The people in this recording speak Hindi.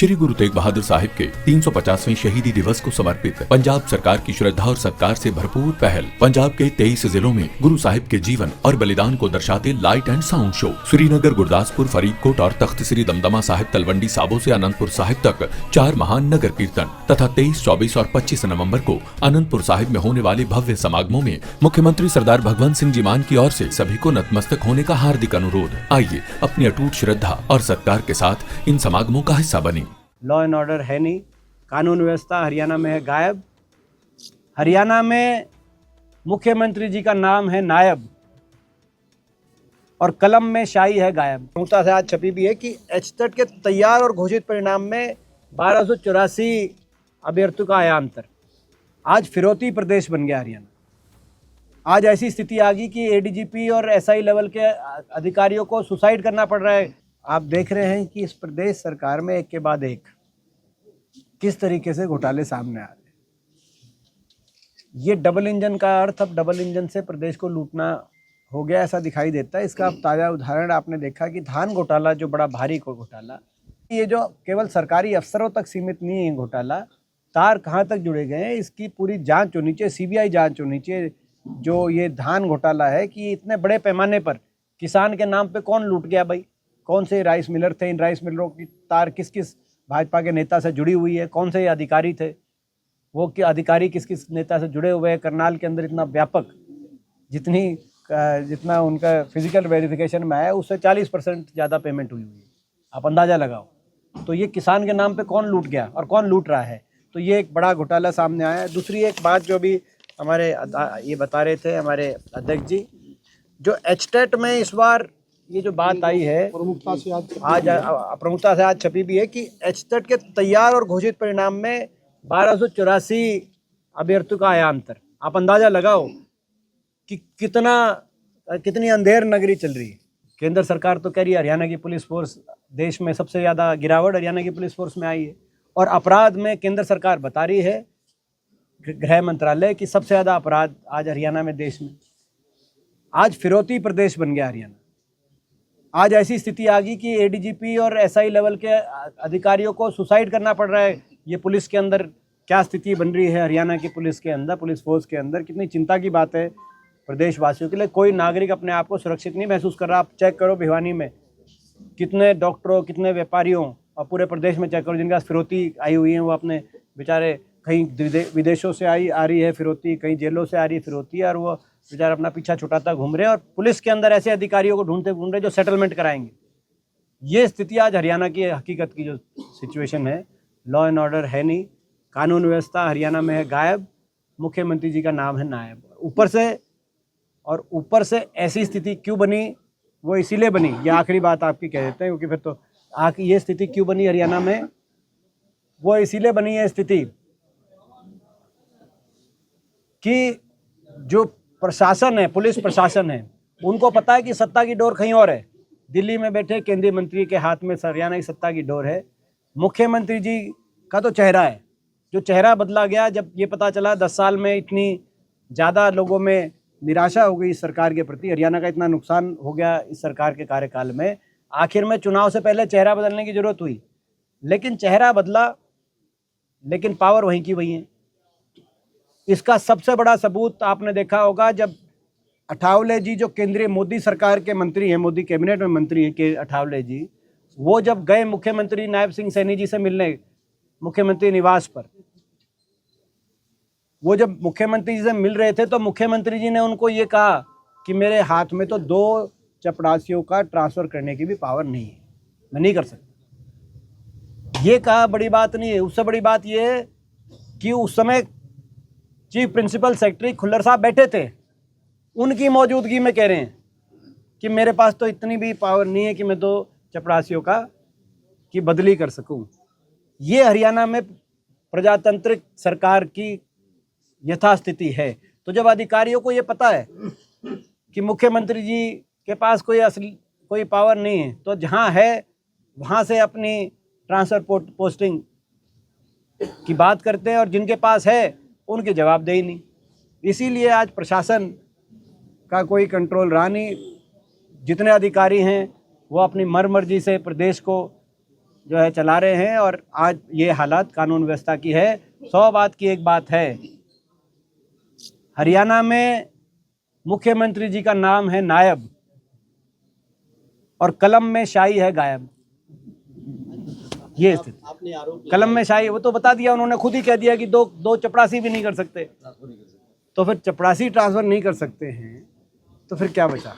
श्री गुरु तेग बहादुर साहिब के 350वें शहीदी दिवस को समर्पित पंजाब सरकार की श्रद्धा और सत्कार से भरपूर पहल। पंजाब के 23 जिलों में गुरु साहिब के जीवन और बलिदान को दर्शाते light and sound show Srinagar, Gurdaspur, Faridkot और तख्त श्री दमदमा साहिब, तलवंडी साबो से अनंतपुर साहिब तक 4 महान नगर कीर्तन तथा 23, 24 और 25 नवम्बर को अनंतपुर साहिब में होने वाले भव्य समागमों में मुख्यमंत्री सरदार भगवंत सिंह जी मान की ओर से सभी को नतमस्तक होने का हार्दिक अनुरोध। आइए अपनी अटूट श्रद्धा और सत्कार के साथ इन समागमों का हिस्सा बने। लॉ एंड ऑर्डर है नहीं, कानून व्यवस्था हरियाणा में है गायब। हरियाणा में मुख्यमंत्री जी का नाम है नायब और कलम में शाही है गायब। प्रमुखता से आज छपी भी है कि एचटेट के तैयार और घोषित परिणाम में 1284 अभ्यर्थियों का आया अंतर। आज फिरौती प्रदेश बन गया हरियाणा। आज ऐसी स्थिति आ गई कि एडीजीपी और एसआई लेवल के अधिकारियों को सुसाइड करना पड़ रहा है। आप देख रहे हैं कि इस प्रदेश सरकार में एक के बाद एक किस तरीके से घोटाले सामने आ रहे हैं। ये डबल इंजन का अर्थ अब डबल इंजन से प्रदेश को लूटना हो गया, ऐसा दिखाई देता है। इसका अब ताज़ा उदाहरण आपने देखा कि धान घोटाला, जो बड़ा भारी घोटाला, ये जो केवल सरकारी अफसरों तक सीमित नहीं है घोटाला, तार कहाँ तक जुड़े गए हैं इसकी पूरी जांच होनी चाहिए, सीबीआई जांच होनी चाहिए। जो ये धान घोटाला है कि इतने बड़े पैमाने पर किसान के नाम पे कौन लूट गया भाई, कौन से राइस मिलर थे, इन राइस मिलरों की तार किस किस भाजपा के नेता से जुड़ी हुई है, कौन से अधिकारी थे, वो के अधिकारी किस किस नेता से जुड़े हुए हैं। करनाल के अंदर इतना व्यापक जितना उनका फिजिकल वेरिफिकेशन में आया उससे 40% ज़्यादा पेमेंट हुई है। आप अंदाज़ा लगाओ। तो ये किसान के नाम पे कौन लूट गया और कौन लूट रहा है, तो ये एक बड़ा घोटाला सामने आया है। दूसरी एक बात जो भी हमारे ये बता रहे थे हमारे अध्यक्ष जी, जो एचटेट में इस बार ये जो बात आई है प्रमुखता से आज छपी भी है कि एचटेट के तैयार और घोषित परिणाम में 1284 अभ्यर्थियों का आया अंतर। आप अंदाजा लगाओ कि कितनी अंधेर नगरी चल रही है। केंद्र सरकार तो कह रही है हरियाणा की पुलिस फोर्स देश में सबसे ज़्यादा गिरावट हरियाणा की पुलिस फोर्स में आई है, और अपराध में केंद्र सरकार बता रही है, गृह मंत्रालय, की सबसे ज़्यादा अपराध आज हरियाणा में देश में। आज फिरौती प्रदेश बन गया हरियाणा। आज ऐसी स्थिति आ गई कि एडीजीपी और एसआई लेवल के अधिकारियों को सुसाइड करना पड़ रहा है। ये पुलिस के अंदर क्या स्थिति बन रही है, हरियाणा की पुलिस के अंदर, पुलिस फोर्स के अंदर, कितनी चिंता की बात है प्रदेशवासियों के लिए। कोई नागरिक अपने आप को सुरक्षित नहीं महसूस कर रहा। आप चेक करो भिवानी में कितने डॉक्टरों, कितने व्यापारियों, और पूरे प्रदेश में चेक करो जिनका फिरौती आई हुई है, वो अपने बेचारे कहीं विदेशों से आ रही है फिरौती, कहीं जेलों से आ रही है फिरौती, और वो बेचारा अपना पीछा छुटाता घूम रहे हैं। और पुलिस के अंदर ऐसे अधिकारियों को ढूंढते घूम रहे जो सेटलमेंट कराएंगे। ये स्थिति आज हरियाणा की हकीकत की जो सिचुएशन है। लॉ एंड ऑर्डर है नहीं, कानून व्यवस्था हरियाणा में है गायब। मुख्यमंत्री जी का नाम है नायब। ऊपर से ऐसी स्थिति क्यों बनी, वो इसीलिए बनी, ये आखिरी बात आपकी कह देते हैं, क्योंकि फिर तो ये स्थिति क्यों बनी हरियाणा में, वो इसीलिए बनी है स्थिति कि जो प्रशासन है, पुलिस प्रशासन है, उनको पता है कि सत्ता की डोर कहीं और है। दिल्ली में बैठे केंद्रीय मंत्री के हाथ में हरियाणा की सत्ता की डोर है। मुख्यमंत्री जी का तो चेहरा है, जो चेहरा बदला गया जब ये पता चला 10 साल में इतनी ज़्यादा लोगों में निराशा हो गई इस सरकार के प्रति, हरियाणा का इतना नुकसान हो गया इस सरकार के कार्यकाल में। आखिर में चुनाव से पहले चेहरा बदलने की जरूरत हुई, लेकिन चेहरा बदला, लेकिन पावर वहीं की वहीं है। इसका सबसे बड़ा सबूत आपने देखा होगा जब अठावले जी, जो केंद्रीय मोदी सरकार के मंत्री हैं, मोदी कैबिनेट में मंत्री हैं के अठावले जी, वो जब गए मुख्यमंत्री नायब सिंह सैनी जी से मिलने मुख्यमंत्री निवास पर, वो जब मुख्यमंत्री जी से मिल रहे थे तो मुख्यमंत्री जी ने उनको ये कहा कि मेरे हाथ में तो 2 चपरासियों का ट्रांसफ़र करने की भी पावर नहीं है, मैं नहीं कर सकता। ये कहा, बड़ी बात नहीं है। उससे बड़ी बात ये है कि उस समय चीफ प्रिंसिपल सेक्रेटरी खुल्लर साहब बैठे थे, उनकी मौजूदगी में कह रहे हैं कि मेरे पास तो इतनी भी पावर नहीं है कि मैं 2 चपरासियों की बदली कर सकूं। ये हरियाणा में प्रजातांत्रिक सरकार की यथास्थिति है। तो जब अधिकारियों को ये पता है कि मुख्यमंत्री जी के पास कोई पावर नहीं है, तो जहाँ है वहाँ से अपनी ट्रांसफ़र पोस्टिंग की बात करते हैं, और जिनके पास है उनके जवाब दे ही नहीं। इसीलिए आज प्रशासन का कोई कंट्रोल रहा नहीं। जितने अधिकारी हैं वो अपनी मर्जी से प्रदेश को जो है चला रहे हैं और आज ये हालात कानून व्यवस्था की है। 100 बात की एक बात है, हरियाणा में मुख्यमंत्री जी का नाम है नायब और कलम में शाही है गायब। ये स्थिति, कलम में शाही, वो तो बता दिया उन्होंने, खुद ही कह दिया कि दो चपरासी भी नहीं कर सकते। तो फिर चपरासी ट्रांसफर नहीं कर सकते हैं तो फिर क्या बचा?